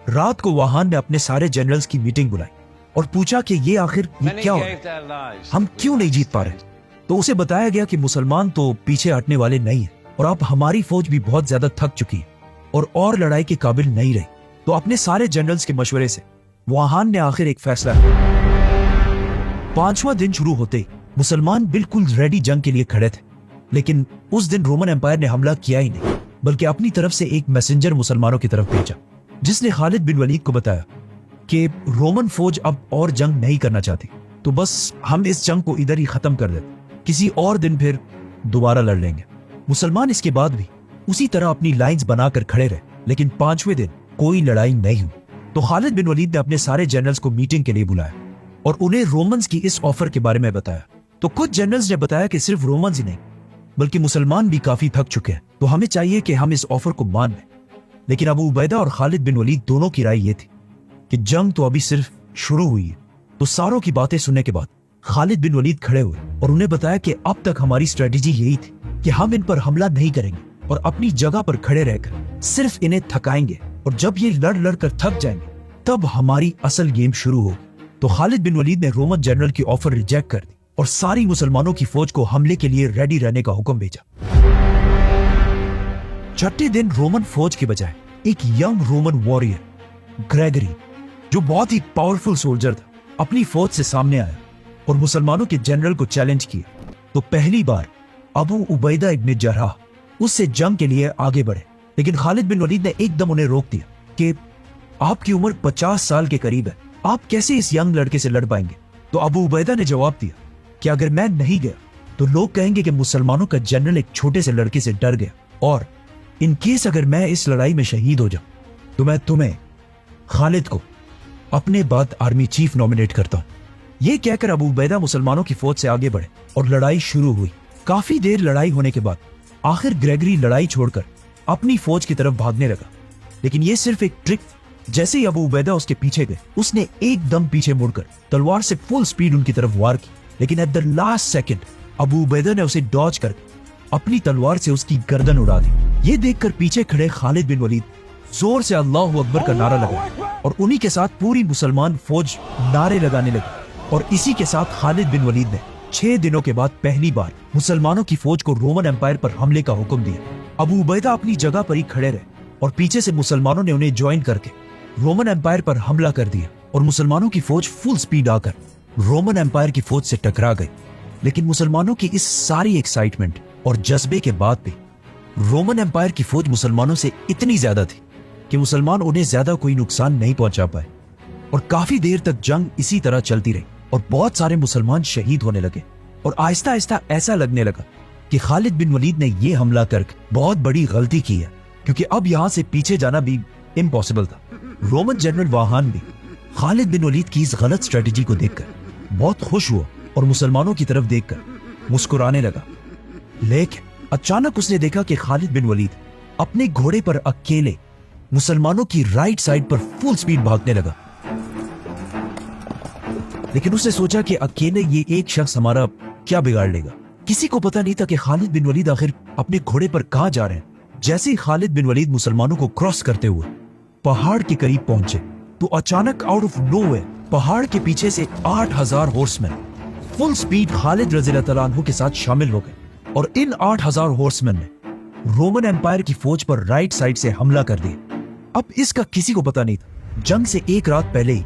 रात को वाहान ने अपने सारे जनरल्स की मीटिंग बुलाई और पूछा कि ये आखिर ये क्या हो रहा है, हम क्यों नहीं जीत पा रहे। तो उसे बताया गया कि मुसलमान तो पीछे हटने वाले नहीं है और अब हमारी फौज भी बहुत ज्यादा थक चुकी है और लड़ाई के काबिल नहीं रही। तो अपने सारे जनरल्स के मशवरे से वाहान ने आखिर एक फैसला किया। 5वां दिन शुरू होते ही मुसलमान बिल्कुल रेडी जंग के लिए खड़े थे, लेकिन उस दिन रोमन एम्पायर ने हमला किया ही नहीं, बल्कि अपनी तरफ से एक मैसेंजर मुसलमानों की तरफ भेजा, जिसने खालिद बिन वलीद को बताया कि रोमन फौज अब और जंग नहीं करना चाहती, तो बस हम इस जंग को इधर ही खत्म कर देते, किसी और दिन फिर दोबारा लड़ लेंगे। मुसलमान इसके बाद भी उसी तरह अपनी लाइंस बनाकर खड़े रहे, लेकिन 5वें दिन कोई लड़ाई नहीं हुई। तो खालिद बिन वलीद ने अपने सारे जनरल्स को मीटिंग के लिए बुलाया और उन्हें रोमन्स की इस ऑफर के बारे में बताया। तो कुछ जनरल्स ने बताया कि सिर्फ रोमन्स ही नहीं बल्कि मुसलमान भी काफी थक चुके हैं, तो हमें चाहिए कि हम इस ऑफर को मान लें। लेकिन अबू उबैदा और खालिद बिन वलीद दोनों की राय ये थी कि जंग तो अभी सिर्फ शुरू हुई है। तो सारों की बातें सुनने के बाद खालिद बिन वलीद खड़े हुए और उन्हें बताया कि अब तक हमारी स्ट्रेटेजी यही थी कि हम इन पर हमला नहीं करेंगे और अपनी जगह पर खड़े रहकर सिर्फ इन्हें थकाएंगे, और जब ये लड़ लड़ कर थक जाएंगे तब हमारी असल गेम शुरू होगी। तो खालिद बिन वलीद ने रोमन जनरल की ऑफर रिजेक्ट कर दी और सारी मुसलमानों की फौज को हमले के लिए रेडी रहने का हुक्म भेजा। छठे दिन रोमन फौज के बजाय एक यंग रोमन वॉरियर ग्रेगरी, जो बहुत ही पावरफुल सोल्जर था, अपनी फौज से सामने आया और मुसलमानों के जनरल को चैलेंज किया। तो पहली बार अबू उबैदा इब्न जर्राह उससे जंग के लिए आगे बढ़े, लेकिन खालिद बिन वलीद ने एकदम उन्हें रोक दिया कि आपकी उम्र 50 साल के करीब है, आप कैसे इस यंग लड़के से लड़ पाएंगे। तो अबू उबैदा ने जवाब दिया कि अगर मैं नहीं गया तो लोग कहेंगे कि मुसलमानों का जनरल एक छोटे से लड़के से डर गया और इन केस अगर मैं इस लड़ाई में शहीद हो जाऊं तो मैं तुम्हें, खालिद को, अपने बाद आर्मी चीफ नॉमिनेट करता हूं। यह कहकर अबू उबैदा मुसलमानों की फौज से आगे बढ़े और लड़ाई शुरू हुई। काफी देर लड़ाई होने के बाद आखिर ग्रेगरी लड़ाई छोड़कर अपनी फौज की तरफ भागने लगा, लेकिन यह सिर्फ एक ट्रिक। जैसे ही अबू उबैदा उसके पीछे गए, उसने एकदम पीछे मुड़कर तलवार से फुल स्पीड उनकी तरफ वार की, लेकिन at the last second Abu Ubaida ने उसे डॉज करके अपनी तलवार से उसकी गर्दन उड़ा दी। ये देखकर पीछे खड़े खालिद बिन वलीद जोर से अल्लाहु अकबर का नारा लगाया और उन्हीं के साथ पूरी मुसलमान फौज नारे लगाने लगी। और इसी के साथ खालिद बिन वलीद ने 6 दिनों के बाद पहली बार मुसलमानों की फौज को रोमन एम्पायर पर हमले का हुक्म दिया। अबू उबैदा अपनी जगह पर ही खड़े रहे और पीछे से मुसलमानों ने उन्हें ज्वाइन करके रोमन एम्पायर पर हमला कर दिया और मुसलमानों की फौज फुल स्पीड आकर रोमन एम्पायर की फौज से टकरा गई। लेकिन मुसलमानों की इस सारी एक्साइटमेंट और जज्बे के बाद भी रोमन एम्पायर की फौज मुसलमानों से इतनी ज्यादा थी कि मुसलमान उन्हें ज्यादा कोई नुकसान नहीं पहुंचा पाए और काफी देर तक जंग इसी तरह चलती रही और बहुत सारे मुसलमान शहीद होने लगे। और आहिस्ता आहिस्ता ऐसा लगने लगा कि खालिद बिन वलीद ने यह हमला करके बहुत बड़ी गलती की है, क्योंकि अब यहां से पीछे जाना भी इम्पॉसिबल था। रोमन जनरल वाहान भी खालिद बिन वलीद की इस गलत स्ट्रेटेजी को देखकर बहुत खुश हुआ और मुसलमानों की तरफ देखकर मुस्कुराने लगा। लेकिन अचानक उसने देखा कि खालिद बिन वलीद अपने घोड़े पर अकेले मुसलमानों की राइट साइड पर फुल स्पीड भागने लगा। लेकिन उसने सोचा कि अकेले ये एक शख्स हमारा क्या बिगाड़ लेगा। किसी को पता नहीं था कि खालिद बिन वलीद आखिर अपने घोड़े पर कहां जा रहे हैं। जैसे ही खालिद बिन वलीद मुसलमानों को क्रॉस करते हुए पहाड़ के करीब पहुंचे तो अचानक आउट ऑफ नोवेयर पहाड़ के पीछे से 8000 हॉर्समैन फुल स्पीड खालिद रज़ियल्लाहु तआला अन्हु के साथ शामिल हो गए और इन 8000 हॉर्समैन ने रोमन एम्पायर की फौज पर राइट साइड से हमला कर दिया। अब इसका किसी को पता नहीं था। जंग से एक रात पहले ही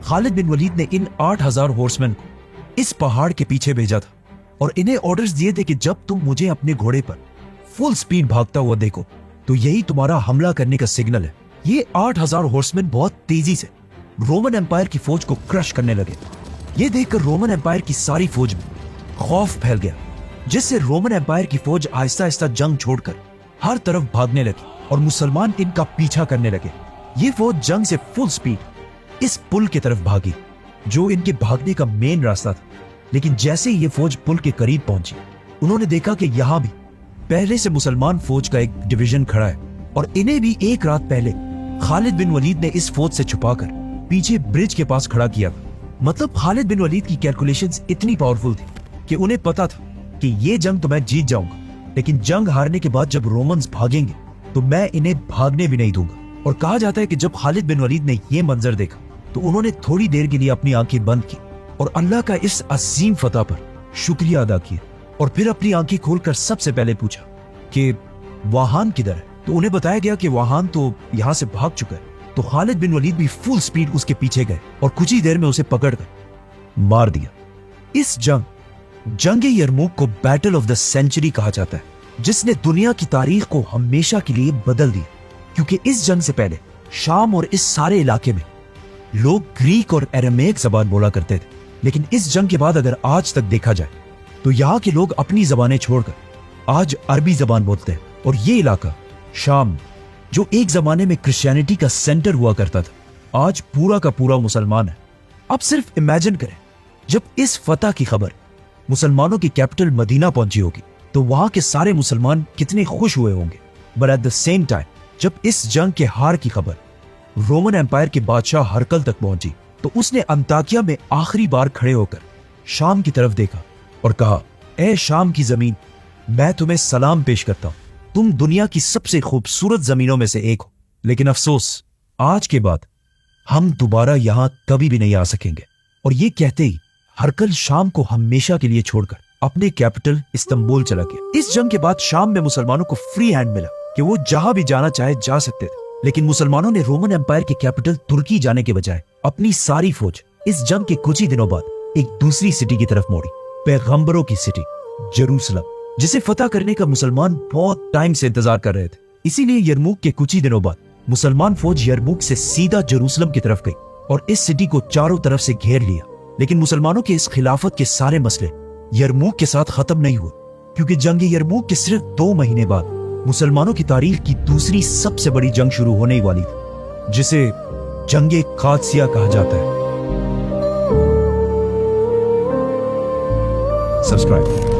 खालिद बिन वलीद ने इन 8000 हॉर्समैन को इस पहाड़ के पीछे भेजा था और इन्हें ऑर्डर्स दिए थे कि जब तुम मुझे अपने घोड़े पर फुल स्पीड भागता हुआ देखो तो यही तुम्हारा हमला करने का सिग्नल है। ये 8000 हॉर्समैन बहुत तेजी से रोमन एम्पायर की फौज को क्रश करने लगे। ये देखकर रोमन एम्पायर की सारी फौज में खौफ फैल गया, जिससे रोमन एम्पायर की फौज आहिस्ता आहिस्ता जंग छोड़कर हर तरफ भागने लगी और मुसलमान इनका पीछा करने लगे। ये फौज जंग से फुल स्पीड इस पुल की तरफ भागी जो इनके भागने का मेन रास्ता था। लेकिन जैसे ही ये फौज पुल के करीब पहुंची, उन्होंने देखा कि यहां भी पहले से मुसलमान फौज का एक डिवीजन खड़ा है और इन्हें भी एक रात पहले खालिद बिन वलीद ने इस फौज से छुपाकर पीछे ब्रिज के पास खड़ा किया था। मतलब खालिद बिन वलीद की कैलकुलेशंस इतनी पावरफुल थी कि उन्हें पता था कि ये जंग तो मैं जीत जाऊंगा, लेकिन जंग हारने के बाद जब रोमन्स भागेंगे तो मैं इन्हें भागने भी नहीं दूंगा। और कहा जाता है कि जब खालिद बिन वलीद ने यह मंजर देखा तो उन्होंने थोड़ी देर के लिए अपनी आंखें बंद की और अल्लाह का इस अजीम फतह पर शुक्रिया अदा किया और फिर अपनी आंखें खोलकर सबसे पहले पूछा कि वाहान किधर है। तो उन्हें बताया गया कि वाहान तो यहां से भाग चुका है। तो खालिद बिन वलीद भी फुल स्पीड उसके पीछे गए और कुछ ही देर में उसे पकड़कर मार दिया। इस जंग यरमुक को बैटल ऑफ द सेंचुरी कहा जाता है, जिसने दुनिया की तारीख को हमेशा के लिए बदल दिया, क्योंकि इस जंग से पहले शाम और इस सारे इलाके में लोग ग्रीक और एरामेक जबान बोला करते थे। लेकिन इस जंग के बाद अगर आज तक देखा जाए तो यहाँ के लोग अपनी जबानें छोड़कर आज अरबी जबान बोलते हैं। और ये इलाका शाम, जो एक जमाने में क्रिश्चियनिटी का सेंटर हुआ करता था, आज पूरा का पूरा मुसलमान है। अब सिर्फ इमेजिन करें, जब इस फतह की खबर मुसलमानों की कैपिटल मदीना पहुंची होगी तो वहां के सारे मुसलमान कितने खुश हुए होंगे। But at the same time जब इस जंग के हार की खबर रोमन एम्पायर के बादशाह हरकल तक पहुंची तो उसने अंताकिया में आखिरी बार खड़े होकर शाम की तरफ देखा और कहा, ए शाम की जमीन, मैं तुम्हें सलाम पेश करता हूं। तुम दुनिया की सबसे खूबसूरत जमीनों में से एक हो, लेकिन अफसोस आज के बाद हम दोबारा यहां कभी भी नहीं आ सकेंगे। और ये कहते ही हरकल शाम को हमेशा के लिए छोड़कर अपने कैपिटल इस्तांबुल चला गया। इस जंग के बाद शाम में मुसलमानों को फ्री हैंड मिला कि वो जहां भी जाना चाहे जा सकते थे। लेकिन मुसलमानों ने रोमन एम्पायर के कैपिटल तुर्की जाने के बजाय अपनी सारी फौज इस जंग के कुछ ही दिनों बाद एक दूसरी सिटी की तरफ मोड़ी, पैगंबरों की सिटी जेरूसलम, जिसे फतह करने का मुसलमान बहुत टाइम से इंतजार कर रहे थे। इसीलिए यरमुक के कुछ ही दिनों बाद मुसलमान फौज यरमुक से सीधा जेरूसलम की तरफ गई और इस सिटी को चारों तरफ से घेर लिया। लेकिन मुसलमानों के इस खिलाफत के सारे मसले यरमुक के साथ खत्म नहीं हुए, क्योंकि जंग यरमुक के सिर्फ 2 महीने बाद मुसलमानों की तारीख की दूसरी सबसे बड़ी जंग शुरू होने वाली थी, जिसे जंगे कादसिया कहा जाता है। सब्सक्राइब।